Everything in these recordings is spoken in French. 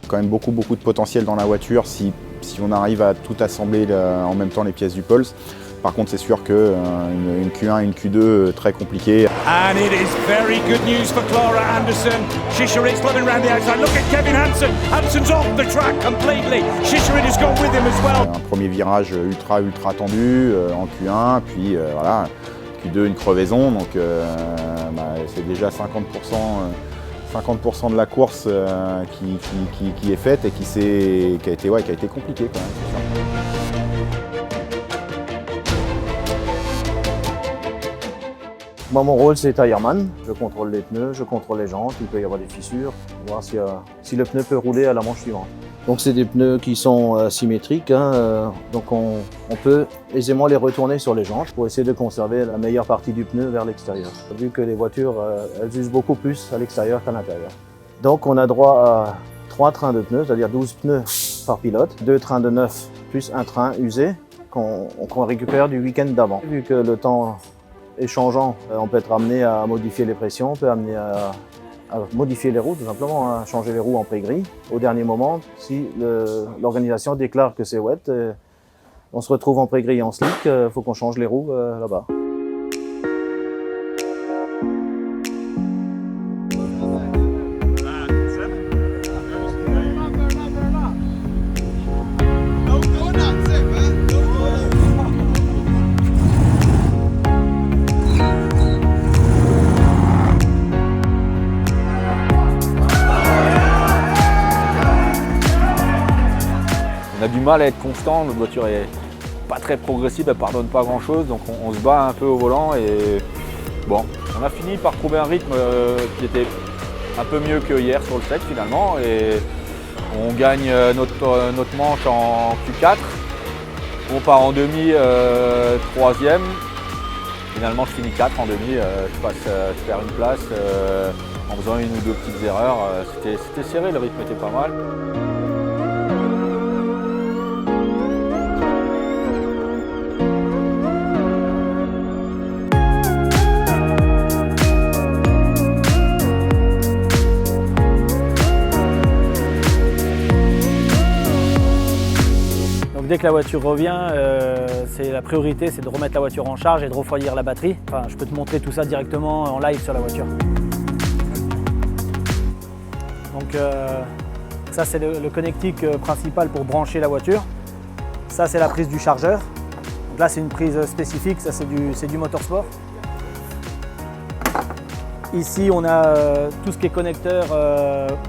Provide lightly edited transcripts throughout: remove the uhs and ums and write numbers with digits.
quand même beaucoup de potentiel dans la voiture si on arrive à tout assembler en même temps les pièces du Pulse. Par contre, c'est sûr qu'une Q1 et une Q2 très compliquées. And it is very good news for Clara Anderson. Shisharit's coming around the outside. Look at Kevin Hansen. Hansen's off the track completely. Shisharit has gone with him as well. Un premier virage ultra tendu en Q1, puis voilà, Q2 une crevaison, donc c'est déjà 50% de la course qui est faite et qui a été compliquée quand même. Moi, mon rôle, c'est tireman. Je contrôle les pneus, je contrôle les jantes, il peut y avoir des fissures, voir si le pneu peut rouler à la manche suivante. Donc c'est des pneus qui sont symétriques, donc on peut aisément les retourner sur les jantes pour essayer de conserver la meilleure partie du pneu vers l'extérieur. Vu que les voitures, elles usent beaucoup plus à l'extérieur qu'à l'intérieur. Donc on a droit à 3 trains de pneus, c'est-à-dire 12 pneus par pilote, 2 trains de 9 plus un train usé qu'on récupère du week-end d'avant. Vu que le temps est changeant, on peut être amené à modifier les pressions, on peut amener à modifier les roues, tout simplement, à changer les roues en pré-gris. Au dernier moment, si l'organisation déclare que c'est wet, on se retrouve en pré-gris et en slick, il faut qu'on change les roues là-bas. On a du mal à être constant, notre voiture est pas très progressive, elle pardonne pas grand chose, donc on se bat un peu au volant et bon, on a fini par trouver un rythme qui était un peu mieux que hier sur le sec finalement et on gagne notre manche en Q4, on part en demi 3e, finalement je finis 4 en demi, je perds une place en faisant une ou deux petites erreurs, c'était serré, le rythme était pas mal. Dès que la voiture revient, la priorité c'est de remettre la voiture en charge et de refroidir la batterie. Enfin, je peux te montrer tout ça directement en live sur la voiture. Donc ça c'est le connectique principal pour brancher la voiture. Ça c'est la prise du chargeur. Donc là c'est une prise spécifique, ça c'est du motorsport. Ici on a tout ce qui est connecteur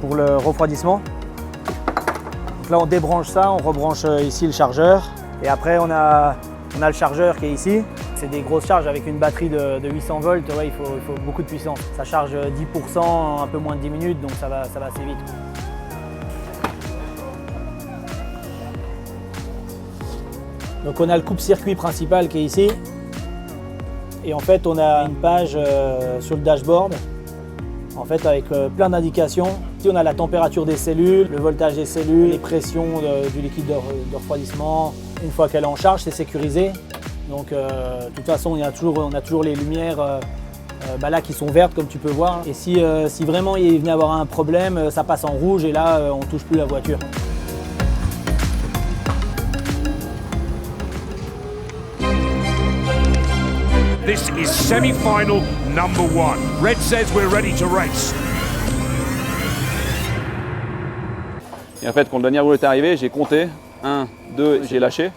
pour le refroidissement. Là on débranche ça, on rebranche ici le chargeur et après on a le chargeur qui est ici. C'est des grosses charges avec une batterie de 800 volts, ouais, il faut beaucoup de puissance. Ça charge 10% en un peu moins de 10 minutes donc ça va assez vite. Donc on a le coupe-circuit principal qui est ici et en fait on a une page sur le dashboard en fait avec plein d'indications. Ici on a la température des cellules, le voltage des cellules, les pressions du liquide de refroidissement. Une fois qu'elle est en charge, c'est sécurisé. Donc de toute façon on a toujours les lumières là qui sont vertes comme tu peux voir. Et si vraiment il venait avoir un problème, ça passe en rouge et là on ne touche plus la voiture. This is semi-final number 1. Red says we're ready to race. Et en fait, quand le dernier roue est arrivé, j'ai compté 1, 2, j'ai lâché.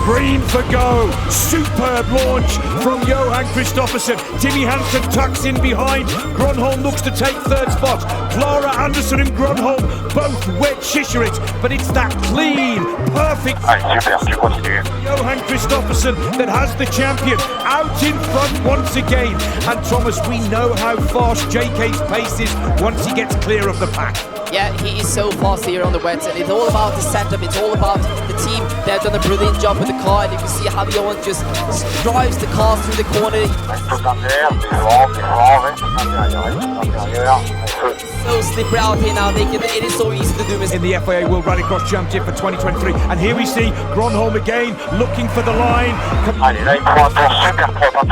Green for go. Superb launch from Johan Kristoffersen. Timmy Hansen tucks in behind. Gronholm looks to take third spot. Clara Anderson and Gronholm both wet Shisharit, but it's that clean, perfect. Allez, super, tu continues. Johan Kristoffersen that has the champion out in front once again. And Thomas, we know how fast JK's pace is once he gets clear of the pack. Yeah, he is so fast here on the wets, and it's all about the setup, it's all about the team. They've done a brilliant job with the car, and you can see how Johan just drives the car through the corner. So slippery out here now, it is so easy to do this. In the FIA World Rallycross Championship for 2023, and here we see Gronholm again, looking for the line. Allez, là il prend un tour super propre,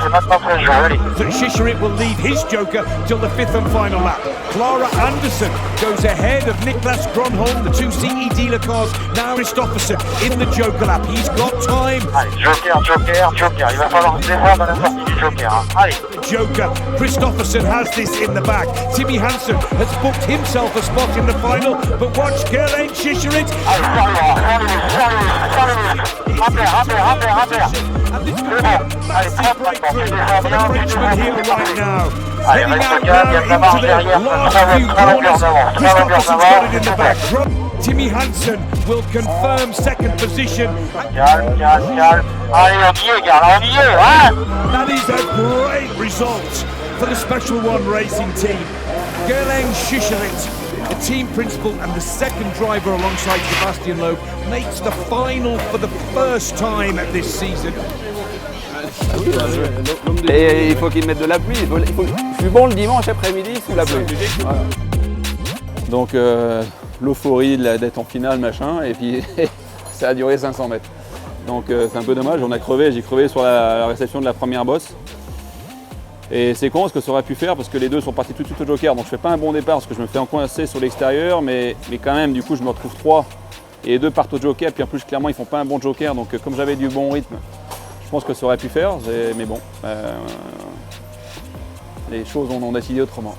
c'est maintenant que je ready. So Shisharit will lead his Joker till the 5th and final lap. Clara Anderson goes ahead of Niklas Gronholm, the two CE dealer cars. Now Kristoffersson in the Joker lap. He's got time. Allez, Joker. Il va falloir défendre dans la sortie du Joker. Hein. Allez. Joker. Kristoffersson has this in the back. Timmy Hansen has booked himself a spot in the final, but watch Gerlain Schischeritz. And this could be a massive breakthrough for the Frenchman here right now. Heading out now into the last few corners. Kristoffersson's got it in the back. Timmy Hansen will confirm second position. Calme. Allez, on y est, gars, on y est, hein? That is a great result for the Special One Racing team. Gerlain Schischeritz, the team principal and the second driver alongside Sebastian Loeb, makes the final for the first time this season. Et il faut qu'ils mettent de la pluie. Je suis bon le dimanche après-midi sous la pluie. Voilà. Donc l'euphorie d'être en finale, machin, et puis ça a duré 500 mètres. Donc c'est un peu dommage, j'ai crevé sur la réception de la première bosse. Et c'est con ce que ça aurait pu faire parce que les deux sont partis tout de suite au joker. Donc je fais pas un bon départ parce que je me fais encoincer sur l'extérieur, mais quand même du coup je me retrouve 3 et les deux partent au joker. Puis en plus clairement ils font pas un bon joker. Donc comme j'avais du bon rythme, je pense que ça aurait pu faire. Mais bon, les choses on en a décidé autrement.